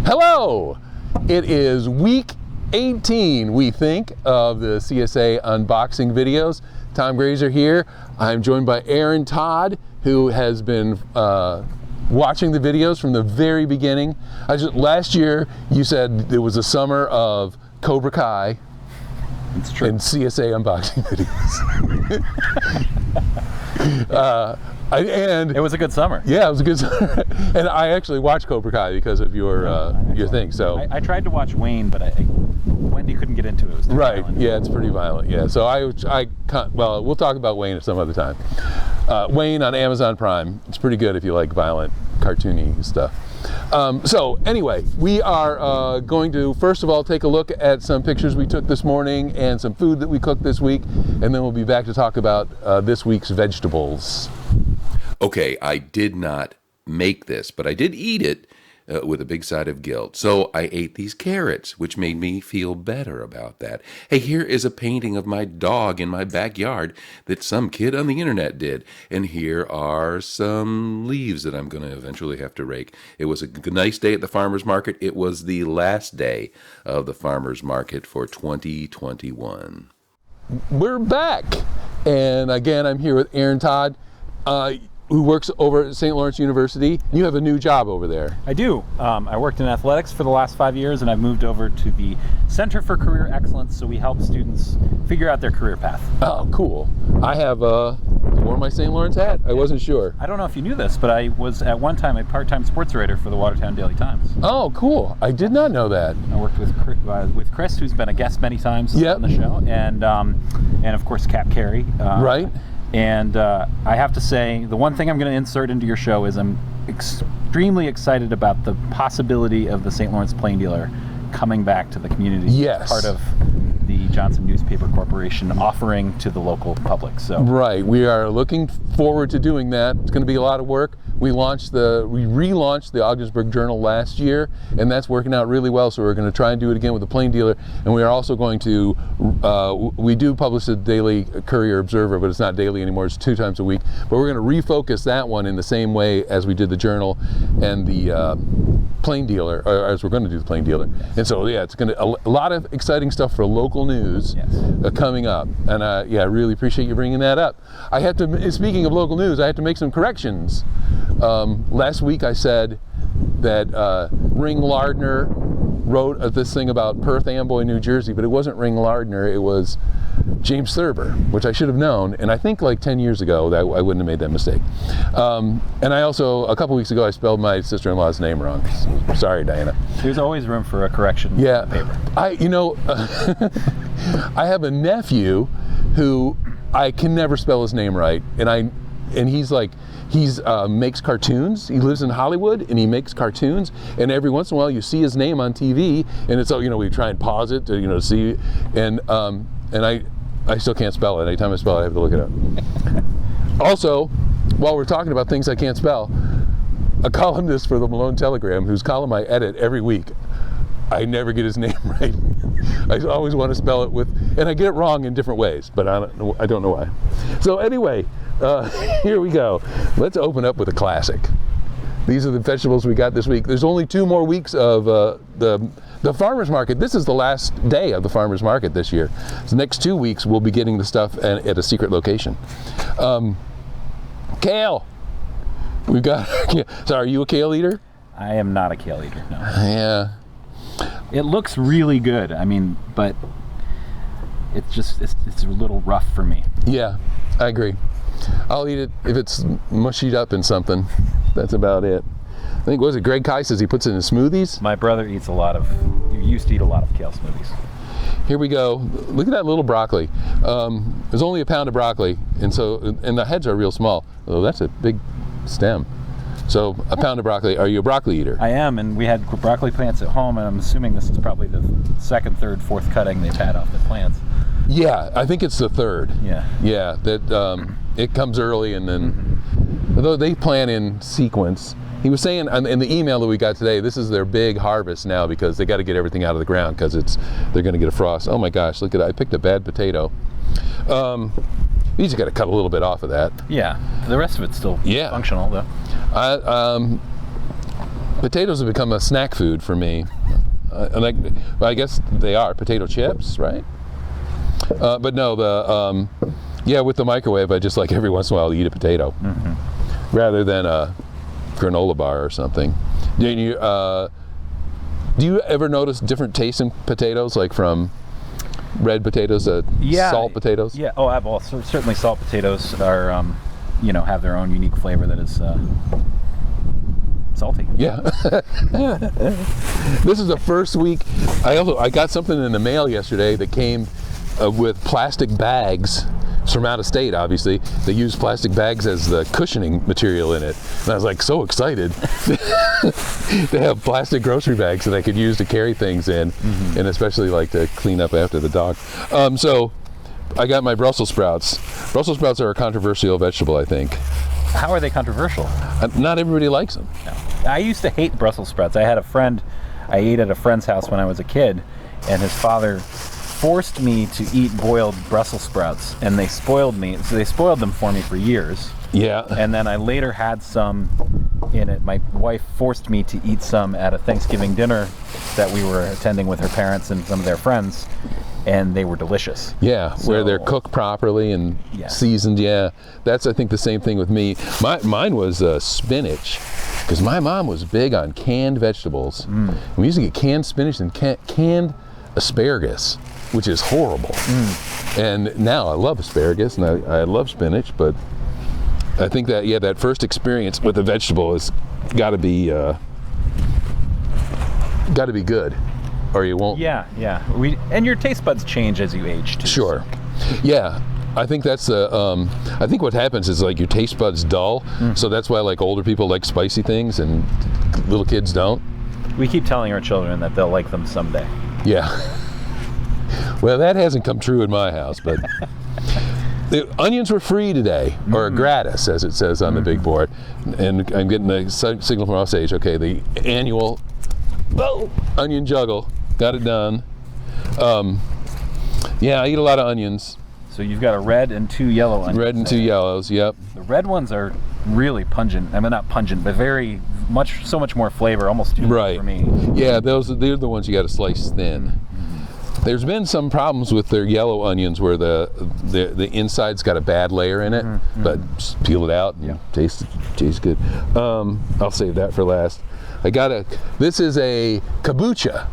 Hello! It is week 18, we think, of the CSA unboxing videos. Tom Graser here. I'm joined by Aaron Todd, who has been watching the videos from the very beginning. Last year, you said it was a summer of Cobra Kai. It's true. And CSA unboxing videos. And it was a good summer. Yeah, it was a good summer. And I actually watched Cobra Kai because of your thing. So I tried to watch Wayne, but Wendy couldn't get into it. It was too violent. Yeah, it's pretty violent. Yeah, so we'll talk about Wayne at some other time. Wayne on Amazon Prime. It's pretty good if you like violent, cartoony stuff. So anyway, we are going to first of all take a look at some pictures we took this morning and some food that we cooked this week, and then we'll be back to talk about this week's vegetables. Okay, I did not make this, but I did eat it with a big side of guilt. So I ate these carrots, which made me feel better about that. Hey, here is a painting of my dog in my backyard that some kid on the internet did. And here are some leaves that I'm going to eventually have to rake. It was a nice day at the farmer's market. It was the last day of the farmer's market for 2021. We're back. And again, I'm here with Aaron Todd, who works over at St. Lawrence University. You have a new job over there. I do. I worked in athletics for the last 5 years, and I've moved over to the Center for Career Excellence, so we help students figure out their career path. Oh, cool. I have wore my St. Lawrence hat. I wasn't sure. I don't know if you knew this, but I was at one time a part-time sports writer for the Watertown Daily Times. Oh, cool. I did not know that. I worked with Chris, who's been a guest many times on the show, and of course Cap Carey. Right. And I have to say, the one thing I'm going to insert into your show is I'm extremely excited about the possibility of the St. Lawrence Plain Dealer coming back to the community. Yes. Part of the Johnson Newspaper Corporation offering to the local public. So right, we are looking forward to doing that. It's going to be a lot of work. We relaunched the Ogdensburg Journal last year, and that's working out really well. So we're going to try and do it again with the Plain Dealer, and we are also going to we do publish the Daily Courier Observer, but it's not daily anymore. It's 2 times a week. But we're going to refocus that one in the same way as we did the Journal and the Plain Dealer, or as we're going to do the Plain Dealer. And so yeah, it's going to a lot of exciting stuff for local news coming up. And I really appreciate you bringing that up. I had to. Speaking of local news, I had to make some corrections. Last week I said that Ring Lardner wrote this thing about Perth Amboy, New Jersey, but it wasn't Ring Lardner, it was James Thurber, which I should have known, and I think like 10 years ago that I wouldn't have made that mistake. And I also, a couple weeks ago, I spelled my sister-in-law's name wrong. Sorry, Diana. There's always room for a correction. Yeah. Paper. I have a nephew who I can never spell his name right, and he's makes cartoons. He lives in Hollywood and he makes cartoons, and every once in a while you see his name on TV, and it's we try and pause it to see, and I still can't spell it. Anytime I spell it, I have to look it up. Also, while we're talking about things I can't spell, a columnist for the Malone Telegram, whose column I edit every week, I never get his name right. I always want to spell it and I get it wrong in different ways, but I don't know why. So anyway, here we go. Let's open up with a classic. These are the vegetables we got this week. There's only 2 more weeks of the farmer's market. This is the last day of the farmer's market this year. So the next 2 weeks we'll be getting the stuff at a secret location. Kale. We've got. So are you a kale eater? I am not a kale eater. No. Yeah. It looks really good. I mean, but it's a little rough for me. Yeah, I agree. I'll eat it if it's mushied up in something. That's about it. I think, what was it, Greg Kai says he puts it in smoothies? My brother used to eat a lot of kale smoothies. Here we go. Look at that little broccoli. There's only a pound of broccoli, and the heads are real small. Oh, that's a big stem. So a pound of broccoli. Are you a broccoli eater? I am, and we had broccoli plants at home, and I'm assuming this is probably the 2nd, 3rd, 4th cutting they've had off the plants. Yeah, I think it's the 3rd. Yeah. Yeah, that it comes early, and then, although they plant in sequence. He was saying in the email that we got today, this is their big harvest now because they got to get everything out of the ground because they're going to get a frost. Oh my gosh, look at that! I picked a bad potato. You just got to cut a little bit off of that. Yeah, the rest of it's still functional though. Potatoes have become a snack food for me. Well, I guess they are potato chips, right? But no, with the microwave, I just like every once in a while eat a potato, rather than a granola bar or something. Do you ever notice different tastes in potatoes, like from red potatoes to salt potatoes? Yeah. Oh, I've also certainly salt potatoes are, have their own unique flavor that is salty. Yeah. This is the first week. I got something in the mail yesterday that came with plastic bags from out of state, obviously. They use plastic bags as the cushioning material in it. And I was like so excited to have plastic grocery bags that I could use to carry things in, and especially like to clean up after the dog. So I got my Brussels sprouts. Brussels sprouts are a controversial vegetable, I think. How are they controversial? Not everybody likes them. No. I used to hate Brussels sprouts. I had a friend, I ate at a friend's house when I was a kid, and his father forced me to eat boiled Brussels sprouts, and they spoiled me. So they spoiled them for me for years. Yeah. And then I later had some in it. My wife forced me to eat some at a Thanksgiving dinner that we were attending with her parents and some of their friends, and they were delicious. Yeah, where they're cooked properly and seasoned. Yeah, that's I think the same thing with me. Mine was spinach, because my mom was big on canned vegetables. We used to get canned spinach and canned asparagus, which is horrible. And now I love asparagus and I love spinach, but I think that that first experience with a vegetable has got to be good, or you won't. Yeah. And your taste buds change as you age too. Sure. Yeah. I think that's I think what happens is like your taste buds dull, so that's why like older people like spicy things and little kids don't. We keep telling our children that they'll like them someday. Yeah. Well, that hasn't come true in my house, but the onions were free today, or gratis, as it says on the big board. And I'm getting a signal from offstage. Okay, the annual onion juggle. Got it done. I eat a lot of onions. So you've got a red and 2 yellow onions. Red and 2 yellows, yep. The red ones are really pungent. I mean, not pungent, but so much more flavor, almost too much for me. Yeah, they're the ones you got to slice thin. There's been some problems with their yellow onions where the inside's got a bad layer in it, but just peel it out and tastes good. I'll save that for last. This is a Kabucha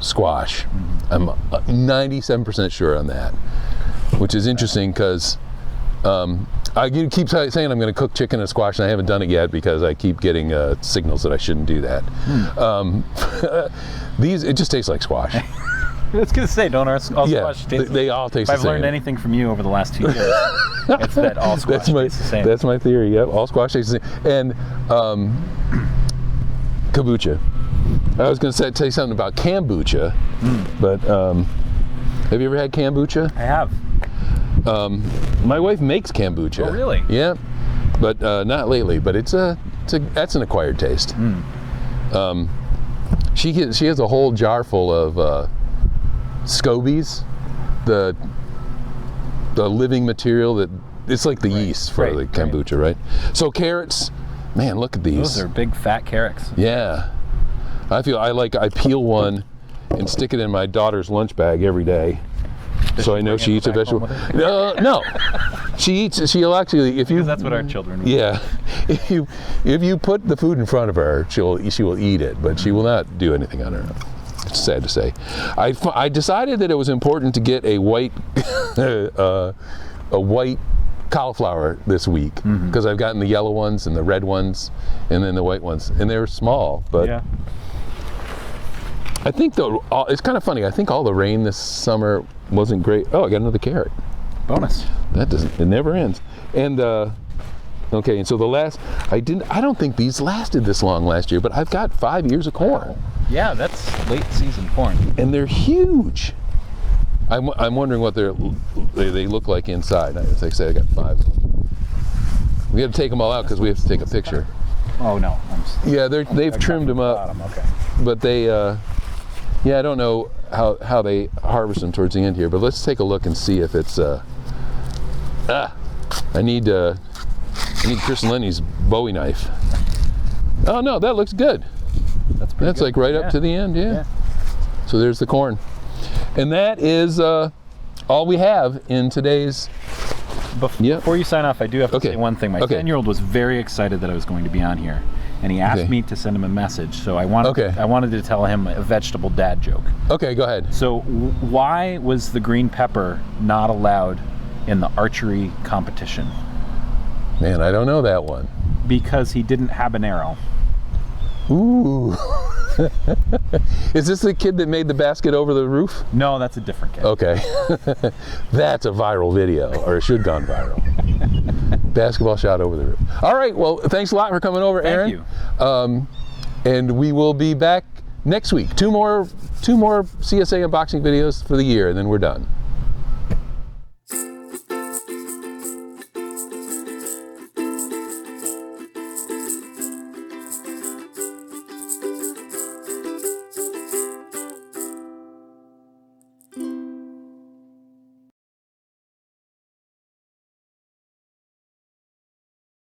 Squash. I'm 97% sure on that, which is interesting because I keep saying I'm going to cook chicken and squash, and I haven't done it yet because I keep getting signals that I shouldn't do that. It just tastes like squash. I was going to say, don't all squash taste they all taste the same. If I've learned anything from you over the last 2 years, it's that all squash tastes the same. That's my theory, yep. All squash tastes the same. And Kabucha. I was going to tell you something about Kambucha, but have you ever had Kambucha? I have. My wife makes Kambucha. Oh, really? Yeah, but not lately. But that's an acquired taste. She has a whole jar full of scobies, the living material that it's like the yeast for the kombucha, right? So carrots, man, look at these. Those are big fat carrots. Yeah, I peel one and stick it in my daughter's lunch bag every day, so I know she eats a vegetable. No, she'll actually, if you. Because that's what our children do. Yeah, if you put the food in front of her, she will eat it, but she will not do anything on her own. It's sad to say. I decided that it was important to get a white cauliflower this week because I've gotten the yellow ones and the red ones and then the white ones, and they're small. But I think it's kind of funny. I think all the rain this summer wasn't great. Oh, I got another carrot. Bonus. It never ends. And okay, and so I don't think these lasted this long last year, but I've got 5 years of corn. Wow. Yeah, that's late season corn. And they're huge. I'm wondering what they look like inside. As I say, I got 5 of them. We got to take them all out because we have to take a picture. Oh no. They've trimmed them up. Okay. But they, I don't know how they harvest them towards the end here. But let's take a look and see if it's. I need Chris Lenny's Bowie knife. Oh no, that looks good. That's pretty That's good. like right up Yeah. to the end, yeah. Yeah. So there's the corn. And that is all we have in today's. Before you sign off, I do have to Okay. say one thing. My Okay. 10-year-old was very excited that I was going to be on here, and he asked Okay. me to send him a message. So I wanted to tell him a vegetable dad joke. Okay, go ahead. So why was the green pepper not allowed in the archery competition? Man, I don't know that one. Because he didn't have an arrow. Ooh. Is this the kid that made the basket over the roof? No, that's a different kid. Okay. That's a viral video, or it should have gone viral. Basketball shot over the roof. All right, well, thanks a lot for coming over, Aaron. Thank you. And we will be back next week. Two more CSA unboxing videos for the year, and then we're done.